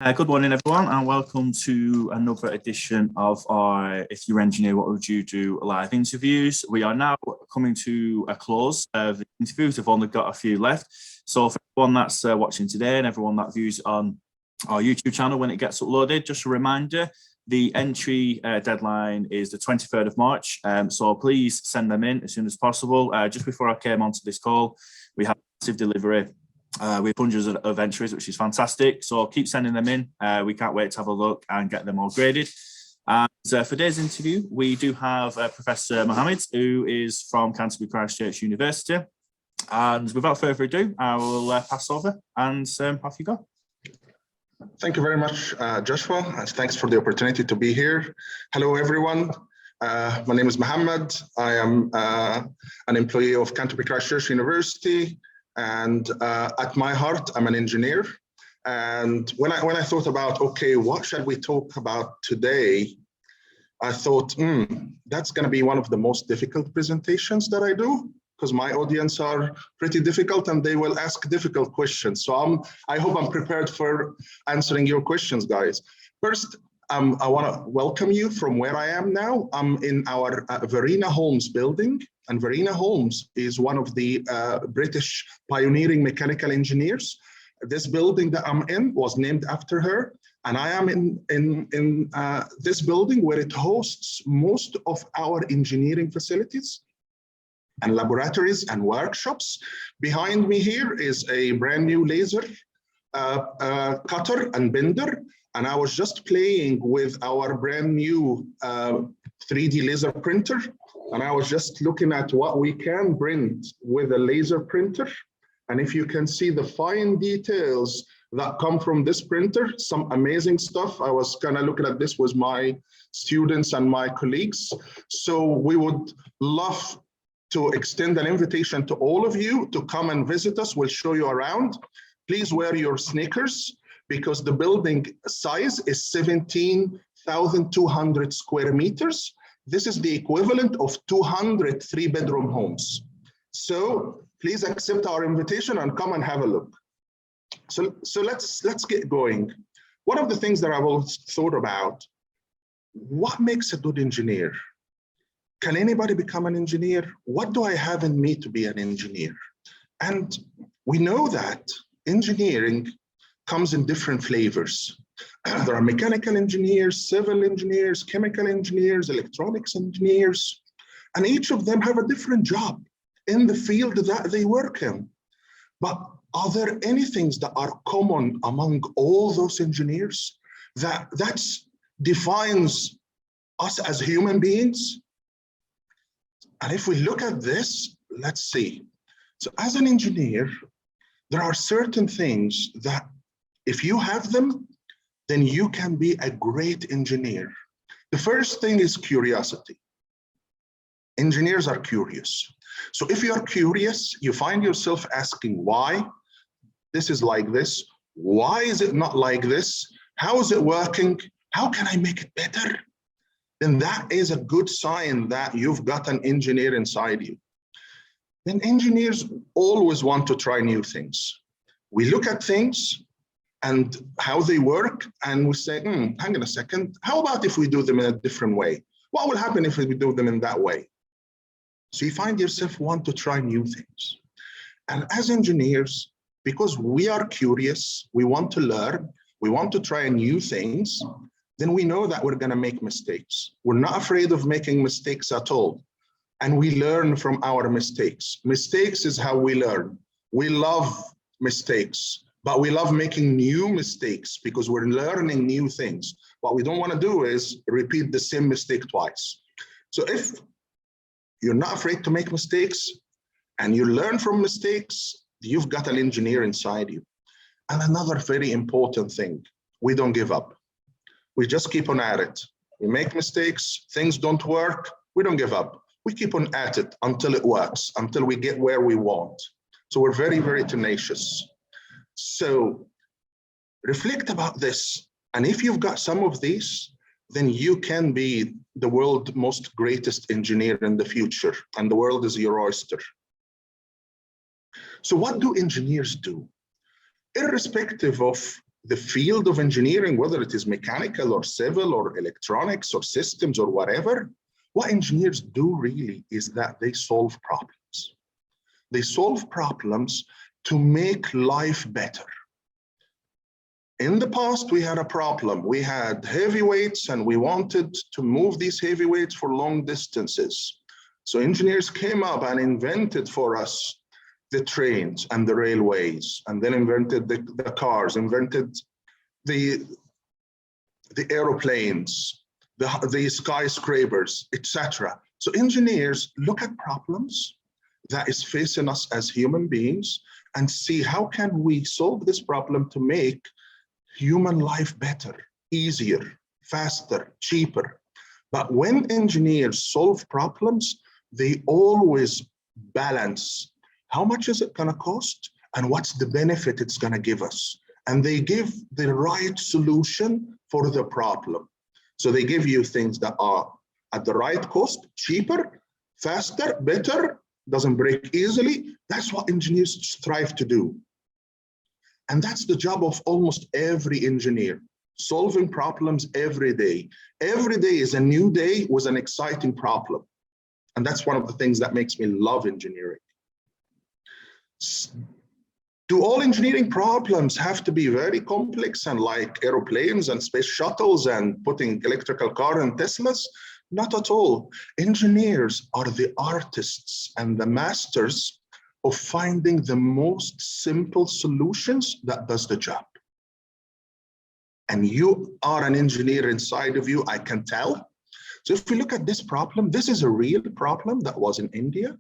Good morning, everyone, and welcome to another edition of our If You're Engineer, What Would You Do? Live interviews. We are now coming to a close of the interviews. We've only got a few left. So for everyone that's watching today and everyone that views on our YouTube channel when it gets uploaded, just a reminder, the entry deadline is the 23rd of March. So please send them in as soon as possible. Just before I came onto this call, we have massive delivery. We have hundreds of entries, which is fantastic. So keep sending them in. We can't wait to have a look and get them all graded. And for today's interview, we do have Professor Mohamed, who is from Canterbury Christ Church University. And without further ado, I will pass over and off you go. Thank you very much, Joshua. Thanks for the opportunity to be here. Hello, everyone. My name is Mohamed. I am an employee of Canterbury Christ Church University. And at my heart, I'm an engineer. And when I thought about, okay, what shall we talk about today? I thought, that's going to be one of the most difficult presentations that I do, because my audience are pretty difficult and they will ask difficult questions. So I hope I'm prepared for answering your questions, guys. First, I want to welcome you from where I am now. I'm in our Verena Holmes building. And Verena Holmes is one of the British pioneering mechanical engineers. This building that I'm in was named after her. And I am in this building where it hosts most of our engineering facilities and laboratories and workshops. Behind me here is a brand new laser cutter and bender. And I was just playing with our brand new 3D laser printer. And I was just looking at what we can print with a laser printer. And if you can see the fine details that come from this printer, some amazing stuff. I was kind of looking at this with my students and my colleagues. So we would love to extend an invitation to all of you to come and visit us. We'll show you around. Please wear your sneakers, because the building size is 17,200 square meters. This is the equivalent of 200 three-bedroom homes. So please accept our invitation and come and have a look. So let's get going. One of the things that I've always thought about, what makes a good engineer? Can anybody become an engineer? What do I have in me to be an engineer? And we know that engineering comes in different flavors. There are mechanical engineers, civil engineers, chemical engineers, electronics engineers, and each of them have a different job in the field that they work in. But are there any things that are common among all those engineers that defines us as human beings? And if we look at this, let's see. So as an engineer, there are certain things that if you have them, then you can be a great engineer. The first thing is curiosity. Engineers are curious. So if you are curious, you find yourself asking why this is like this, why is it not like this, how is it working, how can I make it better? Then that is a good sign that you've got an engineer inside you. Then engineers always want to try new things. We look at things and how they work, and we say, hang on a second, how about if we do them in a different way? What will happen if we do them in that way? So you find yourself want to try new things. And as engineers, because we are curious, we want to learn, we want to try new things, then we know that we're gonna make mistakes. We're not afraid of making mistakes at all. And we learn from our mistakes. Mistakes is how we learn. We love mistakes. But we love making new mistakes because we're learning new things. What we don't want to do is repeat the same mistake twice. So if you're not afraid to make mistakes and you learn from mistakes, you've got an engineer inside you. And another very important thing, we don't give up. We just keep on at it. We make mistakes, things don't work, we don't give up. We keep on at it until it works, until we get where we want. So we're very, very tenacious. So reflect about this. And if you've got some of these, then you can be the world's most greatest engineer in the future, and the world is your oyster. So what do engineers do? Irrespective of the field of engineering, whether it is mechanical or civil or electronics or systems or whatever, what engineers do really is that they solve problems. They solve problems to make life better. In the past, we had a problem. We had heavy weights and we wanted to move these heavy weights for long distances. So engineers came up and invented for us the trains and the railways, and then invented the cars, invented the aeroplanes, the skyscrapers, etc. So engineers look at problems that is facing us as human beings and see how can we solve this problem to make human life better, easier, faster, cheaper. But when engineers solve problems, they always balance how much is it going to cost and what's the benefit it's going to give us. And they give the right solution for the problem. So they give you things that are at the right cost, cheaper, faster, better, doesn't break easily. That's what engineers strive to do. And that's the job of almost every engineer, solving problems every day. Every day is a new day with an exciting problem. And that's one of the things that makes me love engineering. Do all engineering problems have to be very complex and like aeroplanes and space shuttles and putting electrical car and Teslas? Not at all. Engineers are the artists and the masters of finding the most simple solutions that does the job. And you are an engineer inside of you, I can tell. So if we look at this problem, this is a real problem that was in India.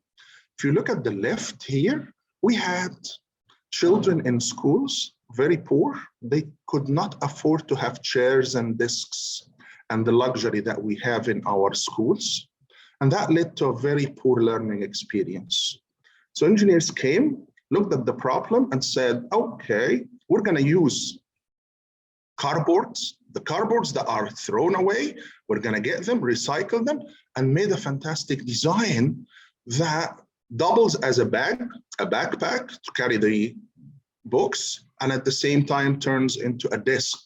If you look at the left here, we had children in schools, very poor. They could not afford to have chairs and desks and the luxury that we have in our schools. And that led to a very poor learning experience. So engineers came, looked at the problem and said, okay, we're going to use cardboards, the cardboards that are thrown away, we're going to get them, recycle them, and made a fantastic design that doubles as a backpack to carry the books, and at the same time turns into a desk.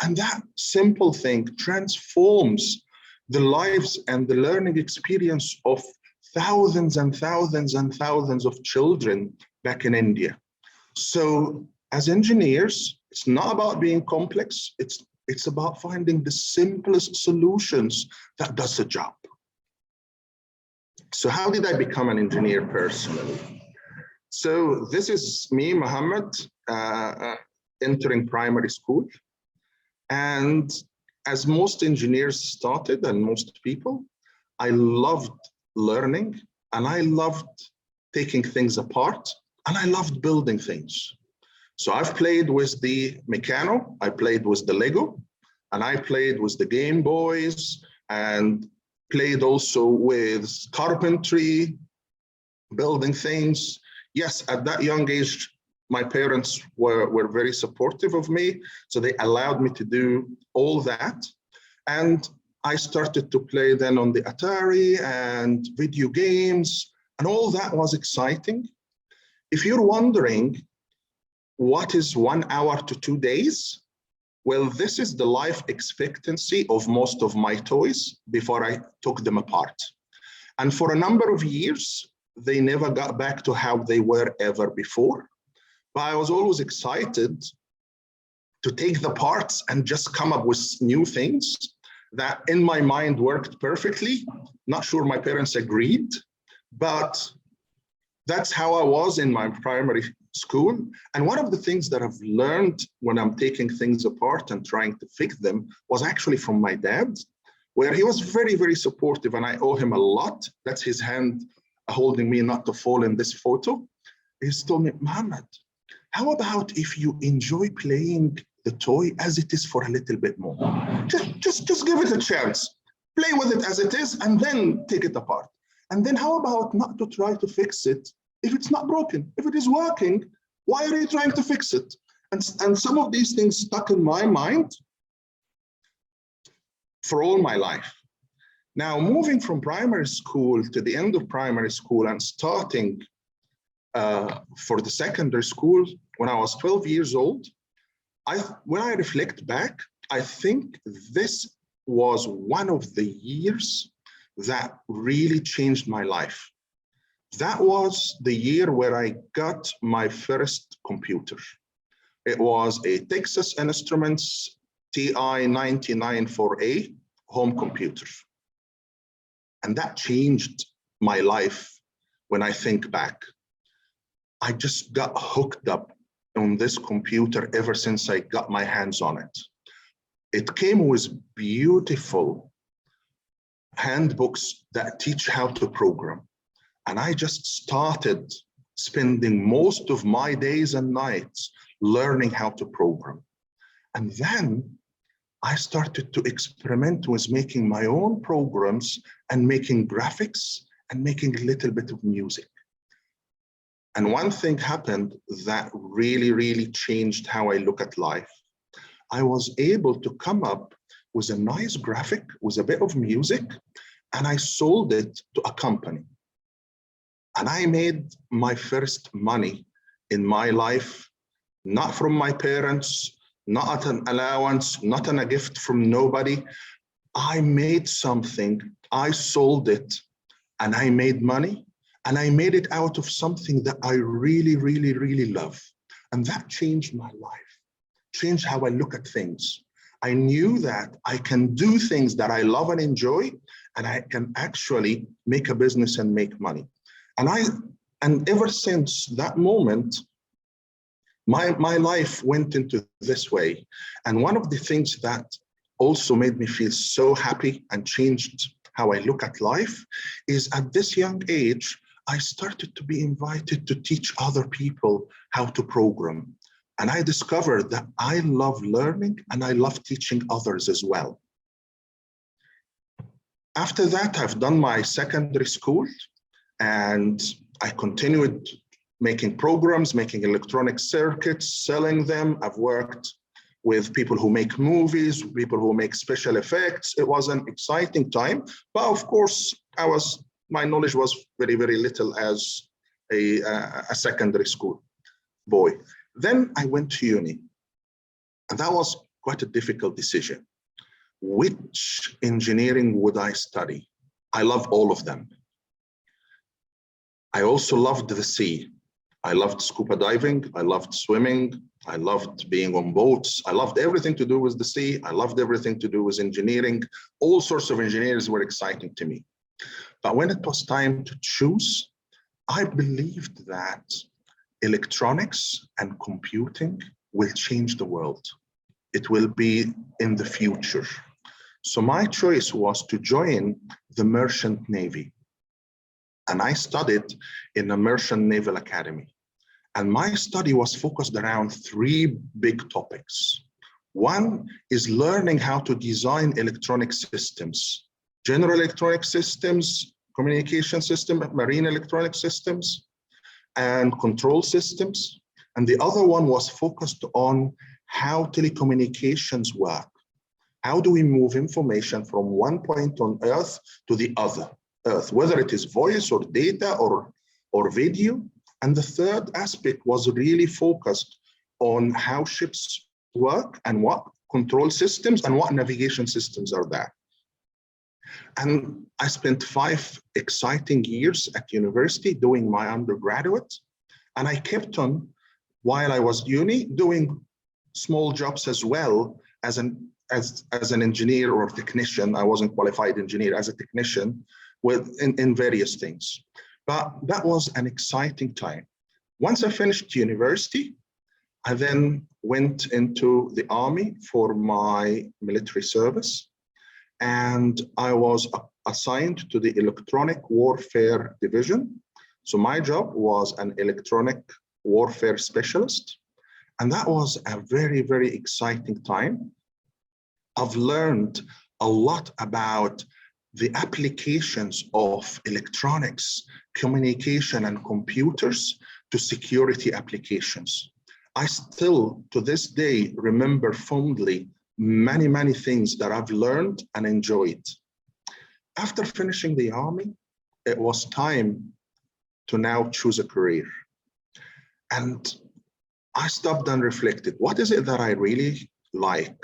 And that simple thing transforms the lives and the learning experience of thousands and thousands and thousands of children back in India. So as engineers, it's not about being complex, it's about finding the simplest solutions that does the job. So how did I become an engineer personally? So this is me, Mohamed, entering primary school. And as most engineers started, and most people, I loved learning, and I loved taking things apart, and I loved building things. So I've played with the Meccano, I played with the Lego, and I played with the Game Boys, and played also with carpentry, building things. Yes, at that young age, my parents were very supportive of me, so they allowed me to do all that. And I started to play then on the Atari and video games, and all that was exciting. If you're wondering, what is 1 hour to 2 days? Well, this is the life expectancy of most of my toys before I took them apart. And for a number of years, they never got back to how they were ever before. But I was always excited to take the parts and just come up with new things that in my mind worked perfectly. Not sure my parents agreed, but that's how I was in my primary school. And one of the things that I've learned when I'm taking things apart and trying to fix them was actually from my dad, where he was very, very supportive, and I owe him a lot. That's his hand holding me not to fall in this photo. He's told me, Mohamed, how about if you enjoy playing the toy as it is for a little bit more? Just give it a chance. Play with it as it is and then take it apart. And then how about not to try to fix it if it's not broken? If it is working, why are you trying to fix it? And some of these things stuck in my mind for all my life. Now, moving from primary school to the end of primary school and starting for the secondary school, when I was 12 years old, When I reflect back, I think this was one of the years that really changed my life. That was the year where I got my first computer. It was a Texas Instruments TI-9948 home computer. And that changed my life when I think back. I just got hooked up on this computer ever since I got my hands on it. It came with beautiful handbooks that teach how to program. And I just started spending most of my days and nights learning how to program. And then I started to experiment with making my own programs and making graphics and making a little bit of music. And one thing happened that really, really changed how I look at life. I was able to come up with a nice graphic, with a bit of music, and I sold it to a company. And I made my first money in my life, not from my parents, not an allowance, not a gift from nobody. I made something, I sold it, and I made money, and I made it out of something that I really, really, really love. And that changed my life, changed how I look at things. I knew that I can do things that I love and enjoy, and I can actually make a business and make money. And ever since that moment, my life went into this way. And one of the things that also made me feel so happy and changed how I look at life is at this young age, I started to be invited to teach other people how to program. And I discovered that I love learning and I love teaching others as well. After that, I've done my secondary school and I continued making programs, making electronic circuits, selling them. I've worked with people who make movies, people who make special effects. It was an exciting time, but of course, my knowledge was very, very little as a secondary school boy. Then I went to uni, and that was quite a difficult decision. Which engineering would I study? I love all of them. I also loved the sea. I loved scuba diving. I loved swimming. I loved being on boats. I loved everything to do with the sea. I loved everything to do with engineering. All sorts of engineers were exciting to me. But when it was time to choose, I believed that electronics and computing will change the world. It will be in the future. So my choice was to join the Merchant Navy. And I studied in the Merchant Naval Academy. And my study was focused around three big topics. One is learning how to design electronic systems, general electronic systems, communication system, marine electronic systems, and control systems. And the other one was focused on how telecommunications work. How do we move information from one point on Earth to the other Earth, whether it is voice or data or video? And the third aspect was really focused on how ships work and what control systems and what navigation systems are there. And I spent 5 exciting years at university doing my undergraduate. And I kept on, while I was uni, doing small jobs as well as an engineer or technician. I wasn't qualified engineer, as a technician in various things. But that was an exciting time. Once I finished university, I then went into the army for my military service. And I was assigned to the electronic warfare division. So my job was an electronic warfare specialist. And that was a very, very exciting time. I've learned a lot about the applications of electronics, communication, and computers to security applications. I still, to this day, remember fondly many, many things that I've learned and enjoyed. After finishing the army, it was time to now choose a career. And I stopped and reflected. What is it that I really like?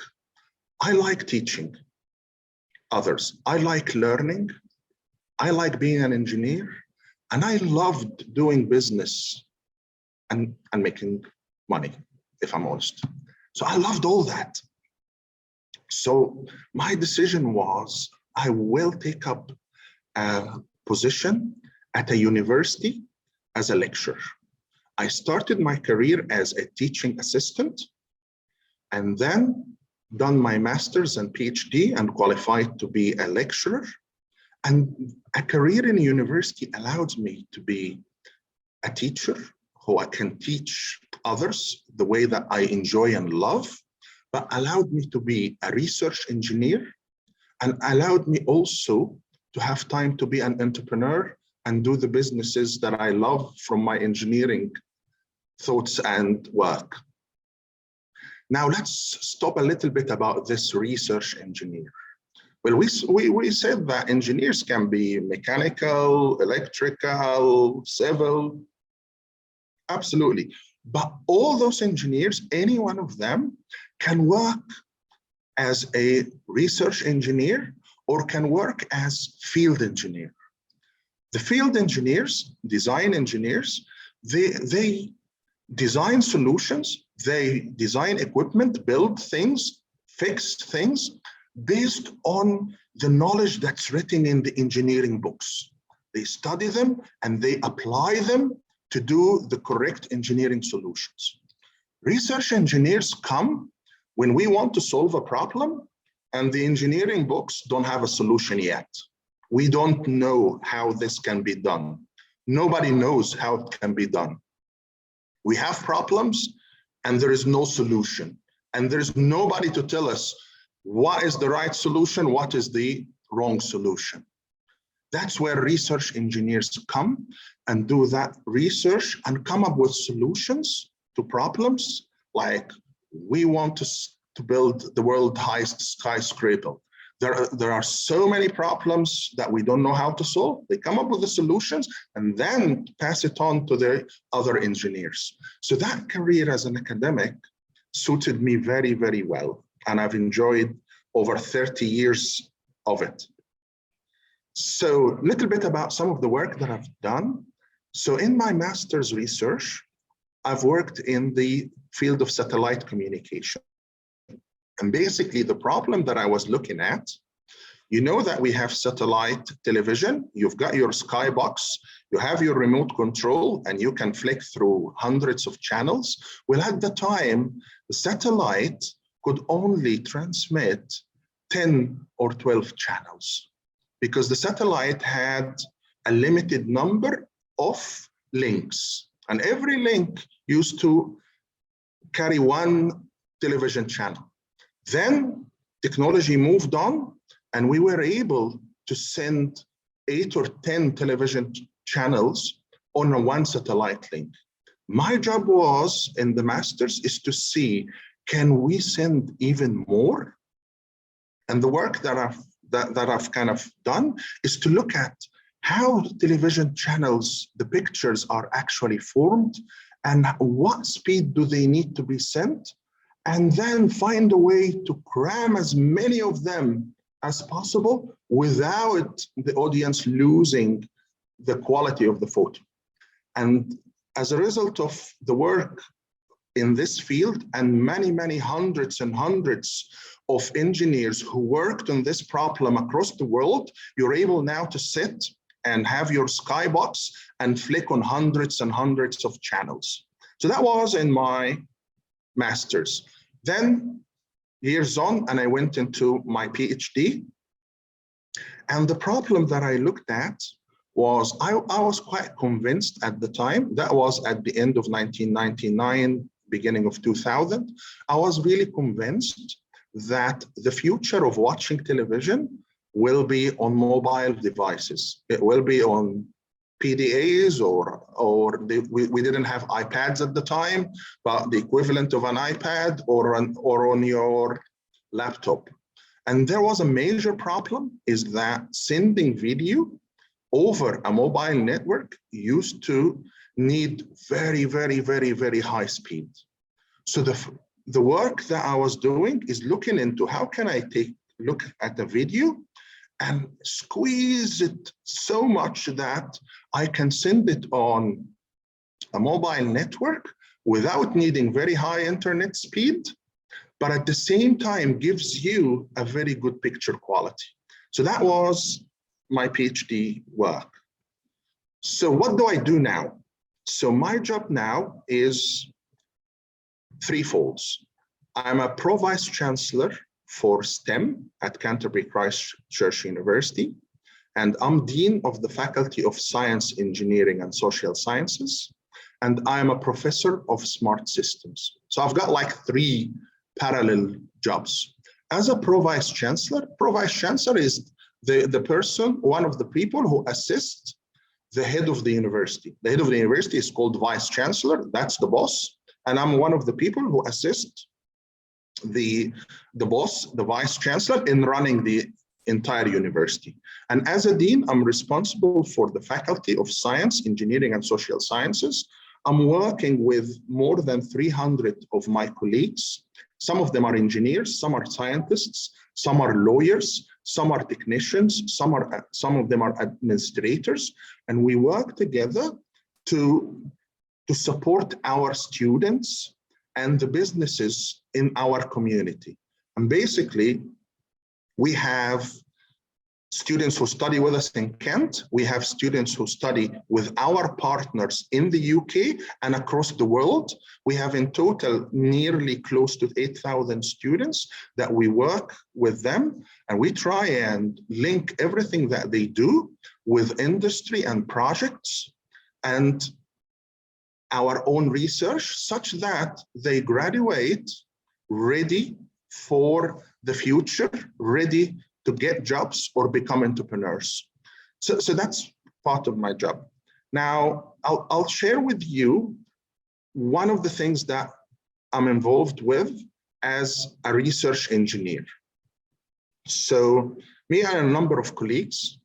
I like teaching others. I like learning. I like being an engineer. And I loved doing business and making money, if I'm honest. So I loved all that. So my decision was, I will take up a position at a university as a lecturer. I started my career as a teaching assistant and then done my master's and PhD and qualified to be a lecturer. And a career in a university allowed me to be a teacher who I can teach others the way that I enjoy and love, but allowed me to be a research engineer and allowed me also to have time to be an entrepreneur and do the businesses that I love from my engineering thoughts and work. Now let's stop a little bit about this research engineer. Well, we said that engineers can be mechanical, electrical, civil, absolutely. But all those engineers, any one of them can work as a research engineer or can work as field engineer. The field engineers, design engineers, they design solutions, they design equipment, build things, fix things based on the knowledge that's written in the engineering books. They study them and they apply them to do the correct engineering solutions. Research engineers come when we want to solve a problem and the engineering books don't have a solution yet. We don't know how this can be done. Nobody knows how it can be done. We have problems and there is no solution. And there's nobody to tell us what is the right solution, what is the wrong solution. That's where research engineers come and do that research and come up with solutions to problems like we want to build the world's highest skyscraper. There are so many problems that we don't know how to solve. They come up with the solutions and then pass it on to the other engineers. So that career as an academic suited me very, very well. And I've enjoyed over 30 years of it. So a little bit about some of the work that I've done. So in my master's research, I've worked in the field of satellite communication. And basically the problem that I was looking at, you know that we have satellite television, you've got your skybox, you have your remote control, and you can flick through hundreds of channels. Well, at the time, the satellite could only transmit 10 or 12 channels because the satellite had a limited number of links. And every link used to carry one television channel. Then technology moved on and we were able to send 8 or 10 television channels on a one satellite link. My job was in the master's is to see, can we send even more? And the work that I've kind of done is to look at how television channels, the pictures are actually formed and what speed do they need to be sent, and then find a way to cram as many of them as possible without the audience losing the quality of the photo. And as a result of the work in this field and many, many hundreds and hundreds of engineers who worked on this problem across the world, you're able now to sit and have your skybox and flick on hundreds and hundreds of channels. So that was in my master's. Then years on, and I went into my PhD. And the problem that I looked at was, I was quite convinced at the time, that was at the end of 1999, beginning of 2000, I was really convinced that the future of watching television will be on mobile devices. It will be on PDAs we didn't have iPads at the time, but the equivalent of an iPad or on your laptop. And there was a major problem is that sending video over a mobile network used to need very, very, very, very high speed. So the work that I was doing is looking into how can I look at the video and squeeze it so much that I can send it on a mobile network without needing very high internet speed, but at the same time gives you a very good picture quality. So that was my PhD work. So what do I do now? So my job now is threefolds. I'm a pro-vice chancellor for STEM at Canterbury Christ Church University, and I'm dean of the Faculty of Science, Engineering, and Social Sciences, and I'm a professor of smart systems. So I've got like 3 parallel jobs. As a pro-vice chancellor is the person, one of the people who assists the head of the university. The head of the university is called vice chancellor, that's the boss, and I'm one of the people who assist the boss, the vice chancellor, in running the entire university. And as a dean, I'm responsible for the Faculty of Science, Engineering, and Social Sciences. I'm working with more than 300 of my colleagues. Some of them are engineers, some are scientists, some are lawyers, some are technicians, some of them are administrators, and we work together to support our students and the businesses in our community. And basically, we have students who study with us in Kent. We have students who study with our partners in the UK and across the world. We have in total nearly close to 8,000 students that we work with them. And we try and link everything that they do with industry and projects and our own research, such that they graduate ready for the future, ready to get jobs or become entrepreneurs. So that's part of my job. Now, I'll share with you one of the things that I'm involved with as a research engineer. So me and a number of colleagues,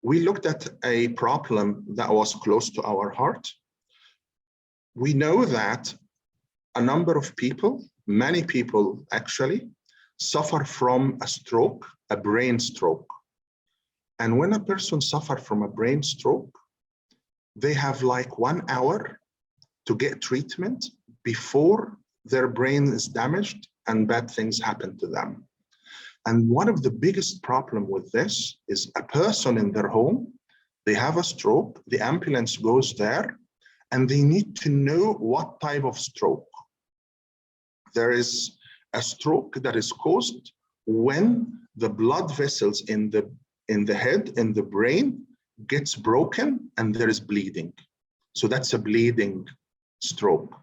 we looked at a problem that was close to our heart. We know that a number of people, many people actually, suffer from a stroke, a brain stroke. And when a person suffers from a brain stroke, they have like 1 hour to get treatment before their brain is damaged and bad things happen to them. And one of the biggest problem with this is a person in their home, they have a stroke, the ambulance goes there, and they need to know what type of stroke. There is a stroke that is caused when the blood vessels in the head, in the brain, gets broken and there is bleeding. So that's a bleeding stroke.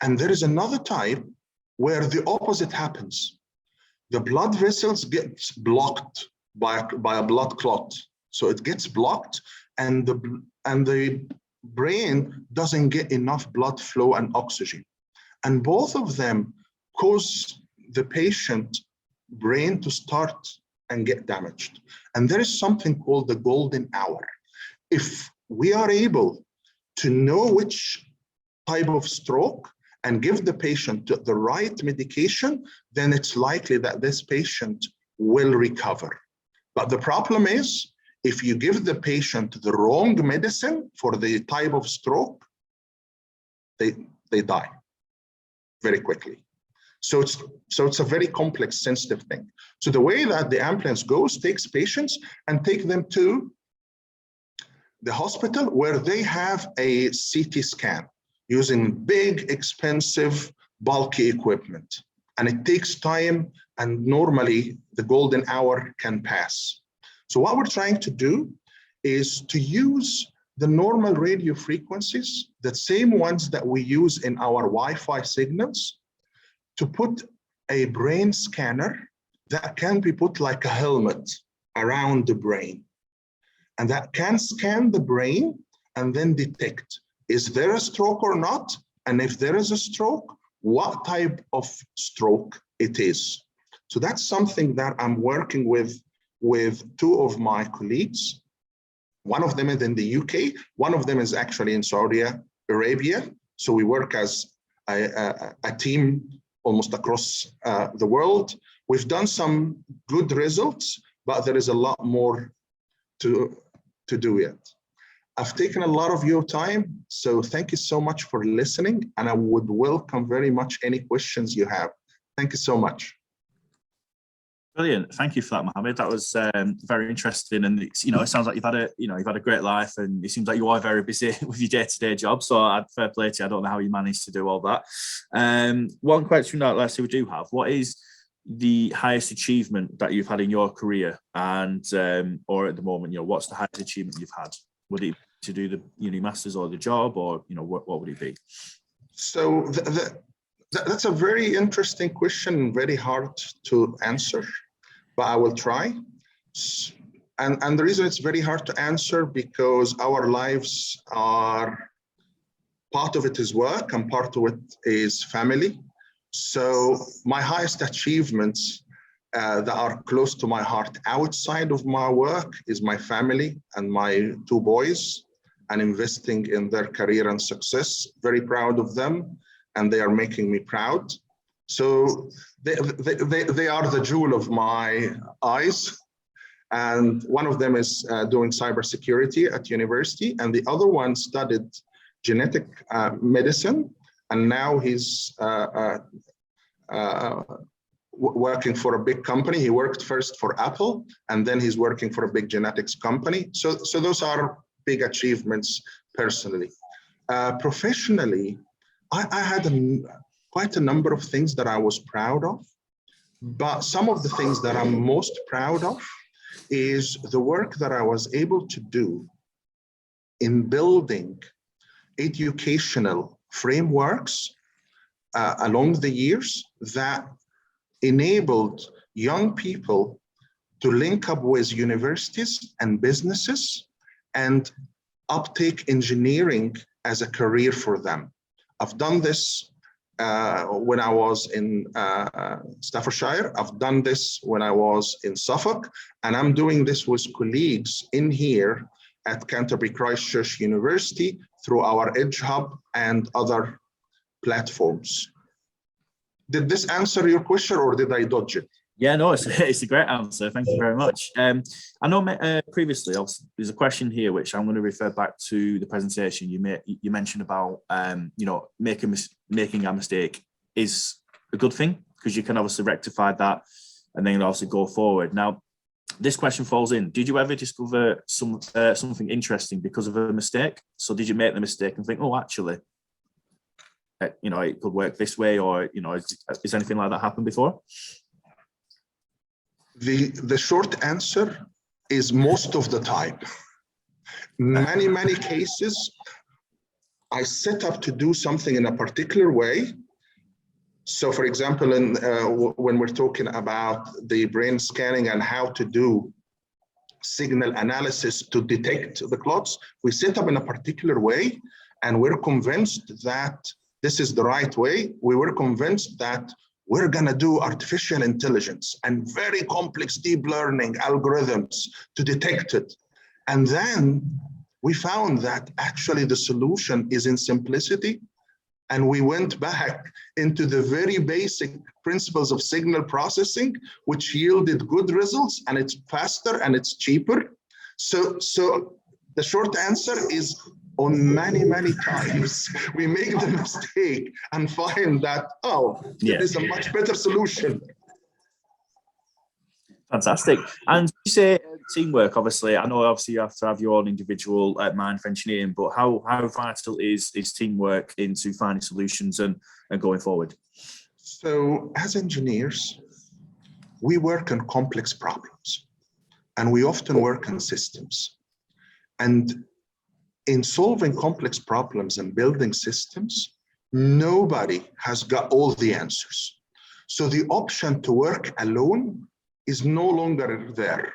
And there is another type where the opposite happens. The blood vessels get blocked by a blood clot. So it gets blocked and the brain doesn't get enough blood flow and oxygen. And both of them cause the patient brain to start and get damaged. And there is something called the golden hour. If we are able to know which type of stroke and give the patient the right medication, then it's likely that this patient will recover. But the problem is, if you give the patient the wrong medicine for the type of stroke, they die very quickly. So it's a very complex, sensitive thing. So the way that the ambulance goes, takes patients and take them to the hospital where they have a CT scan using big, expensive, bulky equipment. And it takes time, and normally the golden hour can pass. So what we're trying to do is to use the normal radio frequencies, the same ones that we use in our Wi-Fi signals, to put a brain scanner that can be put like a helmet around the brain. And that can scan the brain and then detect, is there a stroke or not? And if there is a stroke, what type of stroke it is. So that's something that I'm working with 2 of my colleagues. One of them is in the UK, one of them is actually in Saudi Arabia. So we work as a team almost across the world. We've done some good results, but there is a lot more to do yet. I've taken a lot of your time, so thank you so much for listening, and I would welcome very much any questions you have. Thank you so much. Brilliant. Thank you for that, Mohamed. That was very interesting, and it's, it sounds like you've had a great life, and it seems like you are very busy with your day-to-day job. So I'd fair play to you. I don't know how you managed to do all that. One question that let's say we do have: what is the highest achievement that you've had in your career, and or at the moment, what's the highest achievement you've had? Would it to do the uni masters or the job, or what would it be? So that's a very interesting question, very hard to answer, but I will try. And the reason it's very hard to answer because our lives are, part of it is work and part of it is family. So my highest achievements that are close to my heart outside of my work is my family and my 2 boys, and investing in their career and success. Very proud of them, and they are making me proud. So they are the jewel of my eyes. And one of them is doing cybersecurity at university, and the other one studied genetic medicine, and now he's working for a big company. He worked first for Apple, and then he's working for a big genetics company. So those are big achievements personally. Professionally, I had quite a number of things that I was proud of, but some of the things that I'm most proud of is the work that I was able to do in building educational frameworks along the years that enabled young people to link up with universities and businesses and uptake engineering as a career for them. I've done this when I was in Staffordshire. I've done this when I was in Suffolk, and I'm doing this with colleagues in here at Canterbury Christ Church University through our Edge Hub and other platforms. Did this answer your question, or did I dodge it? Yeah, no, it's a great answer. Thank you very much. I know previously there's a question here which I'm going to refer back to the presentation you mentioned about making a mistake is a good thing because you can obviously rectify that and then also go forward. Now, this question falls in. Did you ever discover something interesting because of a mistake? So did you make the mistake and think, oh, actually, it could work this way, or is anything like that happened before? The short answer is most of the time. Many cases, I set up to do something in a particular way. So for example, when we're talking about the brain scanning and how to do signal analysis to detect the clots, we set up in a particular way, and we're convinced that this is the right way. We were convinced that we're gonna do artificial intelligence and very complex deep learning algorithms to detect it. And then we found that actually the solution is in simplicity. And we went back into the very basic principles of signal processing, which yielded good results, and it's faster and it's cheaper. So the short answer is, on many times, we make the mistake and find that, there is a much better solution. Fantastic. And you say teamwork, obviously, I know obviously you have to have your own individual mind for engineering, but how vital is teamwork into finding solutions and going forward? So as engineers, we work on complex problems, and we often work on systems. And in solving complex problems and building systems, nobody has got all the answers. So the option to work alone is no longer there.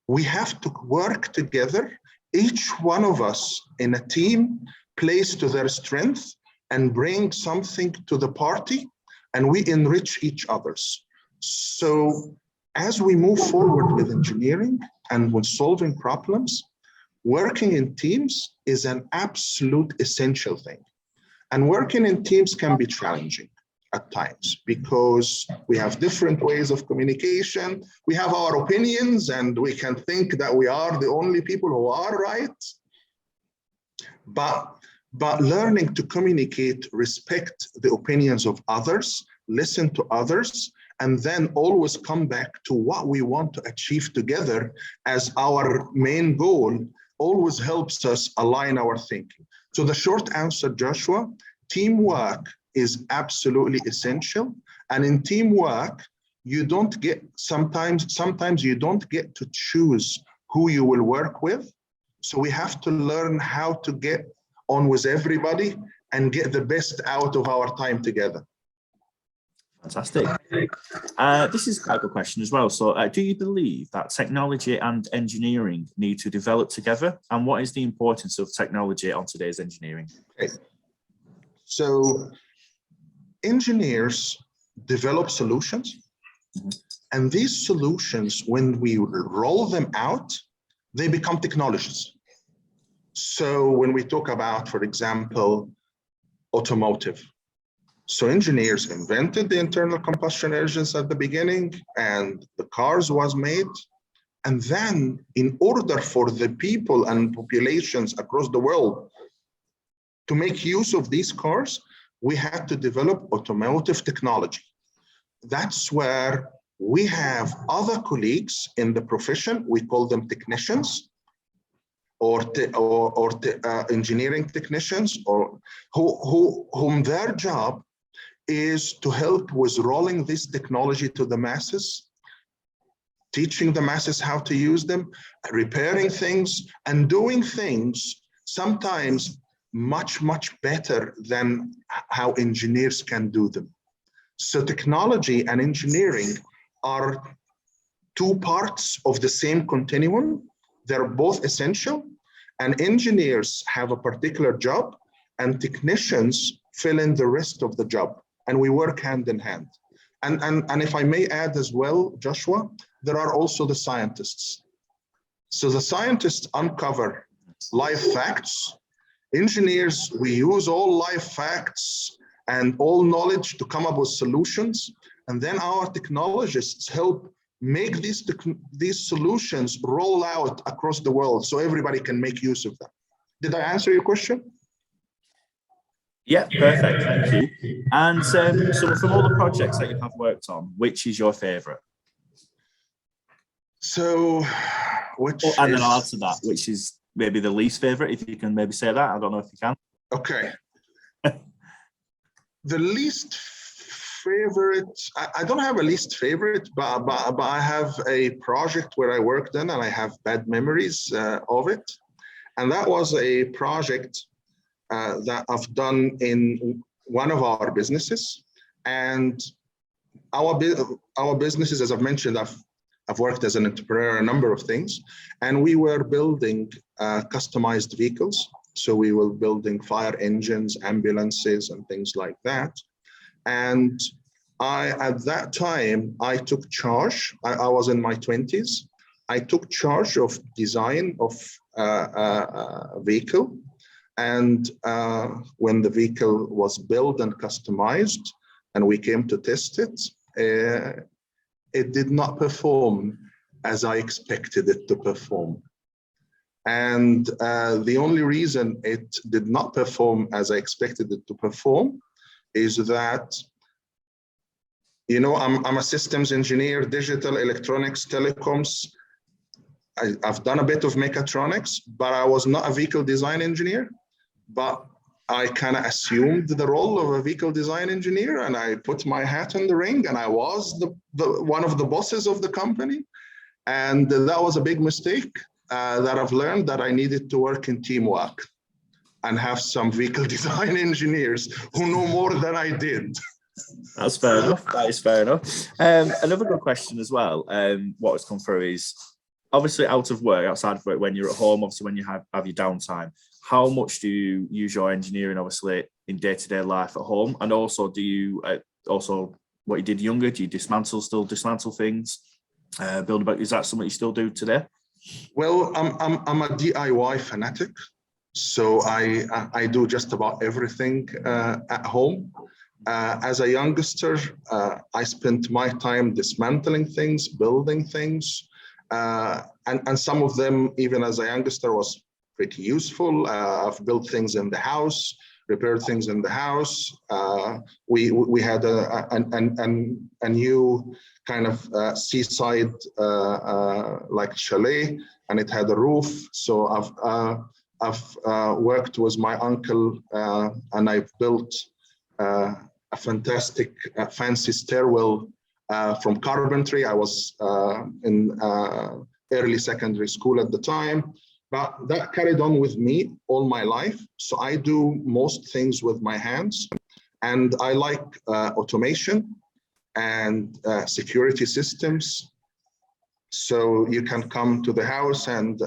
We have to work together. Each one of us in a team plays to their strength and bring something to the party, and we enrich each other's. So as we move forward with engineering and with solving problems, working in teams is an absolute essential thing. And working in teams can be challenging at times because we have different ways of communication. We have our opinions and we can think that we are the only people who are right. But learning to communicate, respect the opinions of others, listen to others, and then always come back to what we want to achieve together as our main goal always helps us align our thinking. So the short answer, Joshua, teamwork is absolutely essential. And in teamwork, you don't get, sometimes you don't get to choose who you will work with. So we have to learn how to get on with everybody and get the best out of our time together. Fantastic. This is quite a good question as well. So do you believe that technology and engineering need to develop together? And what is the importance of technology on today's engineering? Okay. So engineers develop solutions, and these solutions, when we roll them out, they become technologies. So when we talk about, for example, automotive, so engineers invented the internal combustion engines at the beginning, and the cars was made. And then in order for the people and populations across the world to make use of these cars, we had to develop automotive technology. That's where we have other colleagues in the profession, we call them technicians, or engineering technicians, or whom their job is to help with rolling this technology to the masses, teaching the masses how to use them, repairing things, and doing things sometimes much, much better than how engineers can do them. So technology and engineering are two parts of the same continuum. They're both essential, and engineers have a particular job and technicians fill in the rest of the job, and we work hand in hand. And if I may add as well, Joshua, there are also the scientists. So the scientists uncover live facts. Engineers, we use all live facts and all knowledge to come up with solutions. And then our technologists help make these solutions roll out across the world so everybody can make use of them. Did I answer your question? Yeah, perfect. Thank you. And so from all the projects that you have worked on, which is your favorite? So, and then I'll add to that, which is maybe the least favorite, if you can maybe say that. I don't know if you can. Okay. The least favorite, I don't have a least favorite, but I have a project where I worked in and I have bad memories of it. And that was a project that I've done in one of our businesses. And our businesses, as I've mentioned, I've worked as an entrepreneur, a number of things, and we were building customized vehicles. So we were building fire engines, ambulances, and things like that. And at that time, I took charge. I was in my 20s. I took charge of design of a vehicle. And when the vehicle was built and customized, and we came to test it, it did not perform as I expected it to perform. And the only reason it did not perform as I expected it to perform is that, you know, I'm a systems engineer, digital, electronics, telecoms. I've done a bit of mechatronics, but I was not a vehicle design engineer. But I kind of assumed the role of a vehicle design engineer, and I put my hat in the ring, and I was one of the bosses of the company. And that was a big mistake that I've learned, that I needed to work in teamwork and have some vehicle design engineers who know more than I did. That's fair enough. That is fair enough. Another good question as well, what has come through is, obviously outside of work, when you're at home, obviously when you have your downtime, how much do you use your engineering, obviously, in day-to-day life at home? And also, do you, also what you did younger, do you still dismantle things, build about, is that something you still do today? Well, I'm a DIY fanatic. So I do just about everything at home. As a youngster, I spent my time dismantling things, building things, and some of them, even as a youngster, was pretty useful. I've built things in the house, repaired things in the house. We had a new kind of seaside like chalet, and it had a roof. So I've worked with my uncle, and I've built a fantastic fancy stairwell from carpentry. I was in early secondary school at the time, but that carried on with me all my life. So I do most things with my hands, and I like automation and security systems. So you can come to the house and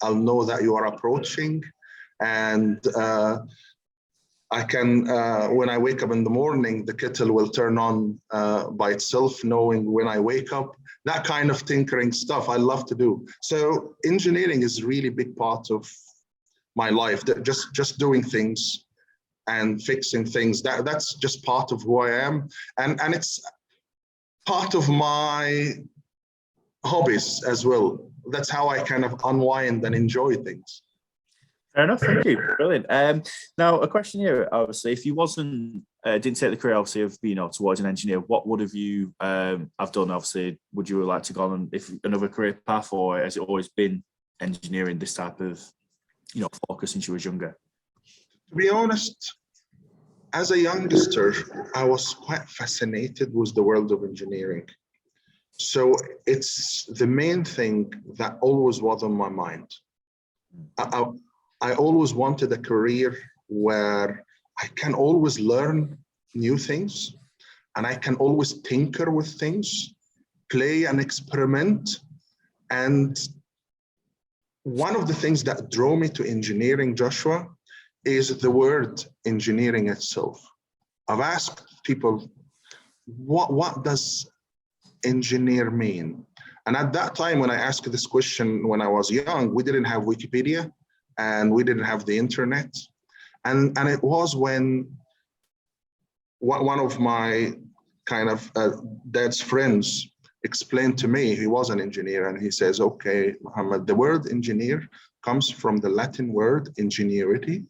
I'll know that you are approaching, and I can, when I wake up in the morning, the kettle will turn on by itself, knowing when I wake up. That kind of tinkering stuff I love to do. So engineering is really a big part of my life. Just doing things and fixing things. That's just part of who I am, and it's part of my hobbies as well. That's how I kind of unwind and enjoy things. Fair enough, thank you. Brilliant. Now, a question here, obviously, if you didn't take the career, obviously, of being towards an engineer, what would have you have done? Obviously, would you like to go on if another career path, or has it always been engineering, this type of focus since you was younger? To be honest, as a youngster, I was quite fascinated with the world of engineering. So it's the main thing that always was on my mind. I always wanted a career where I can always learn new things, and I can always tinker with things, play and experiment. And one of the things that drew me to engineering, Joshua, is the word engineering itself. I've asked people, what does engineer mean? And at that time, when I asked this question when I was young, we didn't have Wikipedia and we didn't have the internet. And it was when one of my kind of dad's friends explained to me, he was an engineer, and he says, okay, Mohammed, the word engineer comes from the Latin word ingenuity,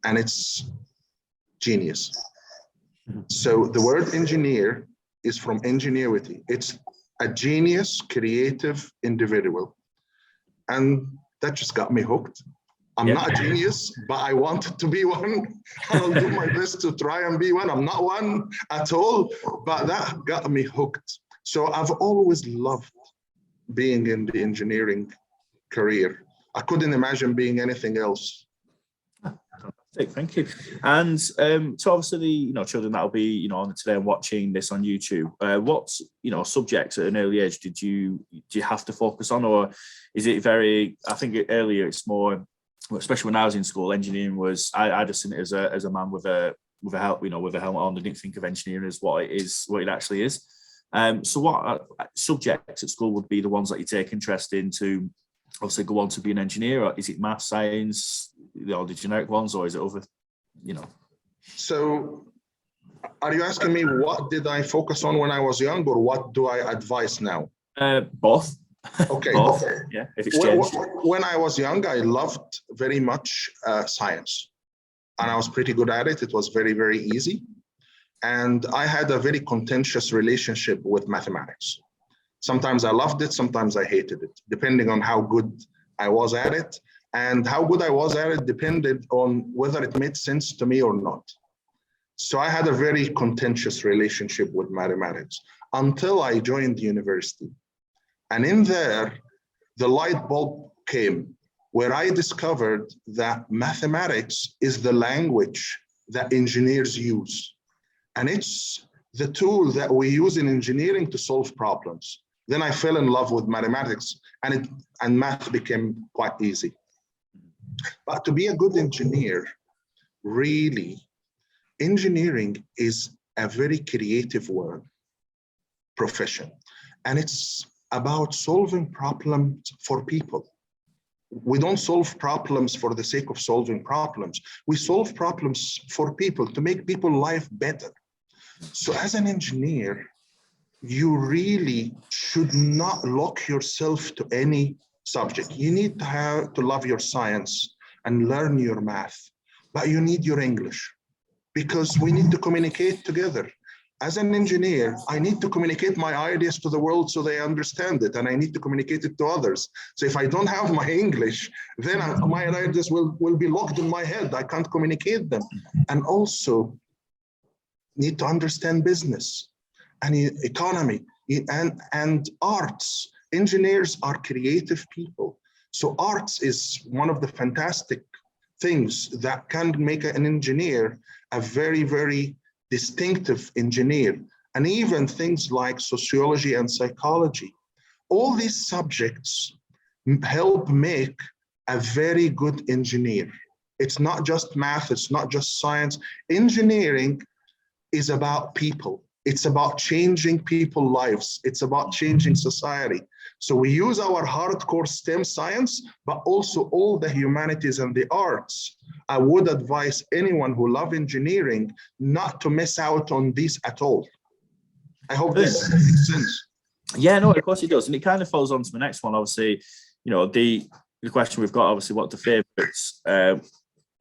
and it's genius. So the word engineer is from ingenuity. It's a genius, creative individual. And that just got me hooked. I'm not a genius, but I wanted to be one. I'll do my best to try and be one. I'm not one at all, but that got me hooked. So I've always loved being in the engineering career. I couldn't imagine being anything else. Thank you. And so obviously, children that'll be, on today and watching this on YouTube, what, subjects at an early age do you have to focus on, or is it very, I think earlier it's more, especially when I was in school, engineering was, I just seen it as a man with a helmet, with a helmet on. I didn't think of engineering as what it actually is. So what subjects at school would be the ones that you take interest in to obviously go on to be an engineer? Or is it math, science, the generic ones, or is it other, So are you asking me what did I focus on when I was young, or what do I advise now? Both. Okay. Both. Yeah, if it's changed. When I was young, I loved very much science, and I was pretty good at it. It was very, very easy. And I had a very contentious relationship with mathematics. Sometimes I loved it, sometimes I hated it, depending on how good I was at it. And how good I was at it depended on whether it made sense to me or not. So I had a very contentious relationship with mathematics until I joined the university. And in there, the light bulb came, where I discovered that mathematics is the language that engineers use. And it's the tool that we use in engineering to solve problems. Then I fell in love with mathematics, and math became quite easy. But to be a good engineer, really, engineering is a very creative profession. And it's about solving problems for people. We don't solve problems for the sake of solving problems. We solve problems for people, to make people's life better. So as an engineer, you really should not lock yourself to any subject. You need to love your science and learn your math, but you need your English, because we need to communicate together. As an engineer, I need to communicate my ideas to the world so they understand it, and I need to communicate it to others. So if I don't have my English, then my ideas will be locked in my head. I can't communicate them. And also need to understand business and economy and arts. Engineers are creative people. So arts is one of the fantastic things that can make an engineer a very, very distinctive engineer. And even things like sociology and psychology. All these subjects help make a very good engineer. It's not just math, it's not just science. Engineering is about people. It's about changing people's lives. It's about changing society. So we use our hardcore STEM science, but also all the humanities and the arts. I would advise anyone who loves engineering not to miss out on these at all. I hope this makes sense. Yeah, no, of course it does. And it kind of falls on to the next one. Obviously, you know, the question we've got, obviously, what the favourites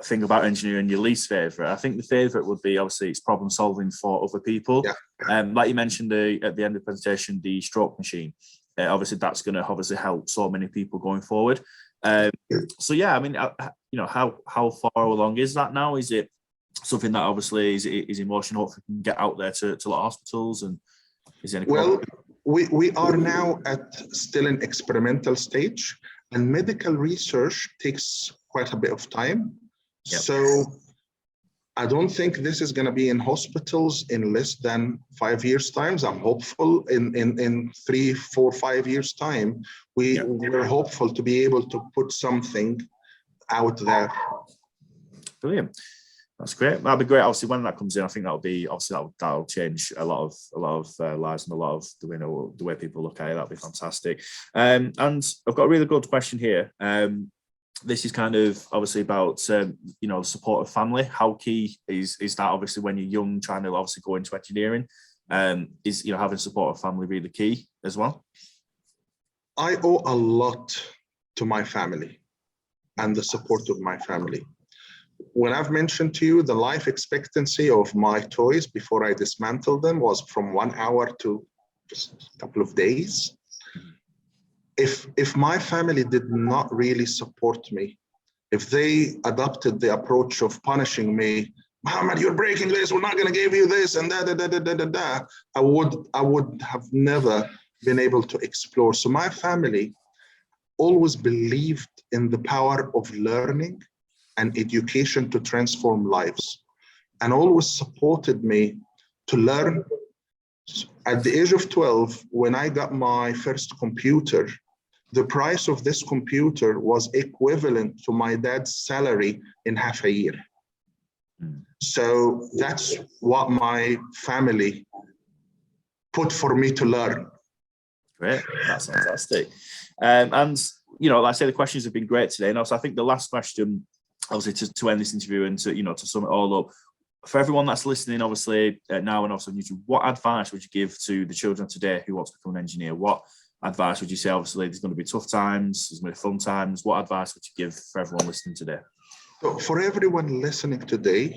thing about engineering, your least favourite. I think the favourite would be, obviously, it's problem solving for other people. Yeah. Like you mentioned at the end of the presentation, the stroke machine. Obviously, that's going to obviously help so many people going forward. So yeah, I mean, you know, how far along is that now? Is it something that obviously is in motion? Hopefully, we can get out there to a lot of hospitals, and is there any well, we are now still in experimental stage, and medical research takes quite a bit of time. Yep. So I don't think this is going to be in hospitals in less than 5 years' time. I'm hopeful in 3, 4, 5 years' time, we're hopeful to be able to put something out there. Brilliant. That's great. That'll be great. Obviously, when that comes in, I think that'll change a lot of lives and a lot of the way people look at it. That'll be fantastic. And I've got a really good question here. This is kind of obviously about you know, the support of family. How key is that, obviously, when you're young, trying to obviously go into engineering? Is, you know, having support of family really key as well? I owe a lot to my family and the support of my family. When I've mentioned to you the life expectancy of my toys before I dismantled them was from 1 hour to just a couple of days. If my family did not really support me, if they adopted the approach of punishing me, Mohamed, you're breaking this, we're not going to give you this, and I would have never been able to explore. So my family always believed in the power of learning and education to transform lives, and always supported me to learn. At the age of 12, when I got my first computer, the price of this computer was equivalent to my dad's salary in half a year. So that's what my family put for me to learn. Great, that's fantastic. And, you know, like I say, the questions have been great today. And also, I think the last question, obviously, to end this interview and to, you know, to sum it all up, for everyone that's listening, obviously, now and also on YouTube, what advice would you give to the children today who want to become an engineer? What advice would you say? Obviously, there's going to be tough times, there's going to be fun times. What advice would you give for everyone listening today? So for everyone listening today,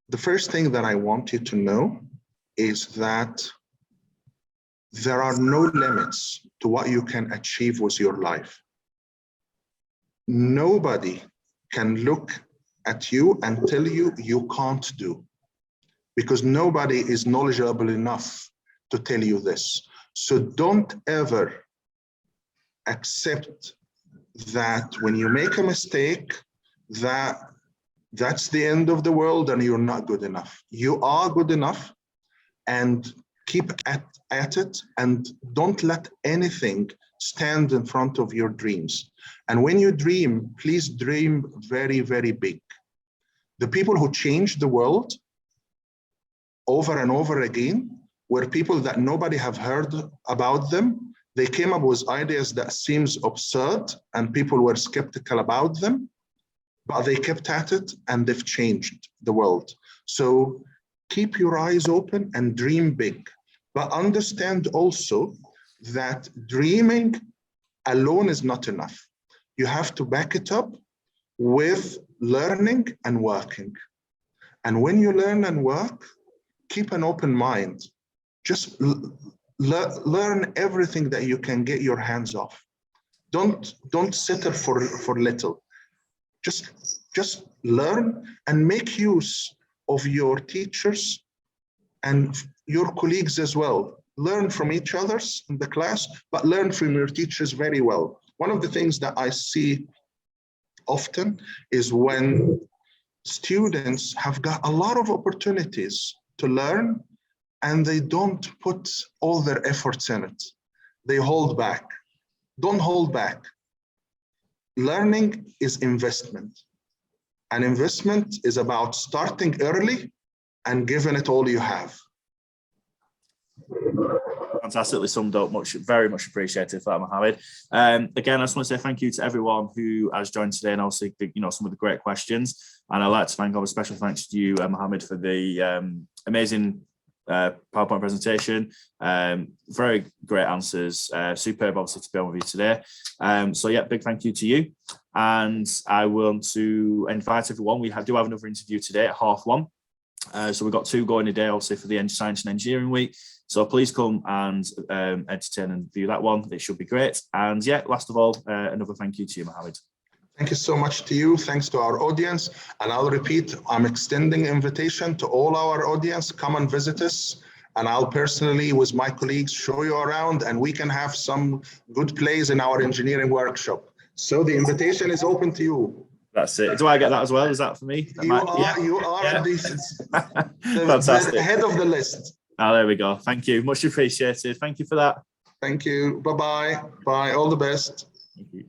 the first thing that I want you to know is that there are no limits to what you can achieve with your life. Nobody can look at you and tell you you can't do, because nobody is knowledgeable enough to tell you this. So don't ever accept that when you make a mistake, that's the end of the world and you're not good enough. You are good enough, and keep at it, and don't let anything stand in front of your dreams. And when you dream, please dream very, very big. The people who changed the world over and over again were people that nobody have heard about them, They came up with ideas that seems absurd and people were skeptical about them, but they kept at it and they've changed the world. So keep your eyes open and dream big, but understand also that dreaming alone is not enough. You have to back it up with learning and working. And when you learn and work, keep an open mind. Just learn everything that you can get your hands off. Don't settle for little. Just learn and make use of your teachers and your colleagues as well. Learn from each other in the class, but learn from your teachers very well. One of the things that I see often is when students have got a lot of opportunities to learn and they don't put all their efforts in it. They hold back. Don't hold back. Learning is investment. And investment is about starting early and giving it all you have. Fantastically summed up. Very much appreciated for that, Mohamed. Again, I just want to say thank you to everyone who has joined today, and also, some of the great questions. And I'd like to thank, special thanks to you, Mohamed, for the amazing PowerPoint presentation. Very great answers. Superb, obviously, to be on with you today. So yeah, big thank you to you. And I want to invite everyone. We do have another interview today at 1:30. So we've got 2 going a day, obviously, for the Science and Engineering Week. So please come and entertain and view that one. It should be great. And yeah, last of all, another thank you to you, Mohamed. Thank you so much to you. Thanks to our audience. And I'll repeat, I'm extending invitation to all our audience. Come and visit us. And I'll personally, with my colleagues, show you around, and we can have some good plays in our engineering workshop. So the invitation is open to you. That's it. Do I get that as well? Is that for me? You are yeah. the head of the list. Oh, there we go. Thank you. Much appreciated. Thank you for that. Thank you. Bye-bye. Bye. All the best. Thank you.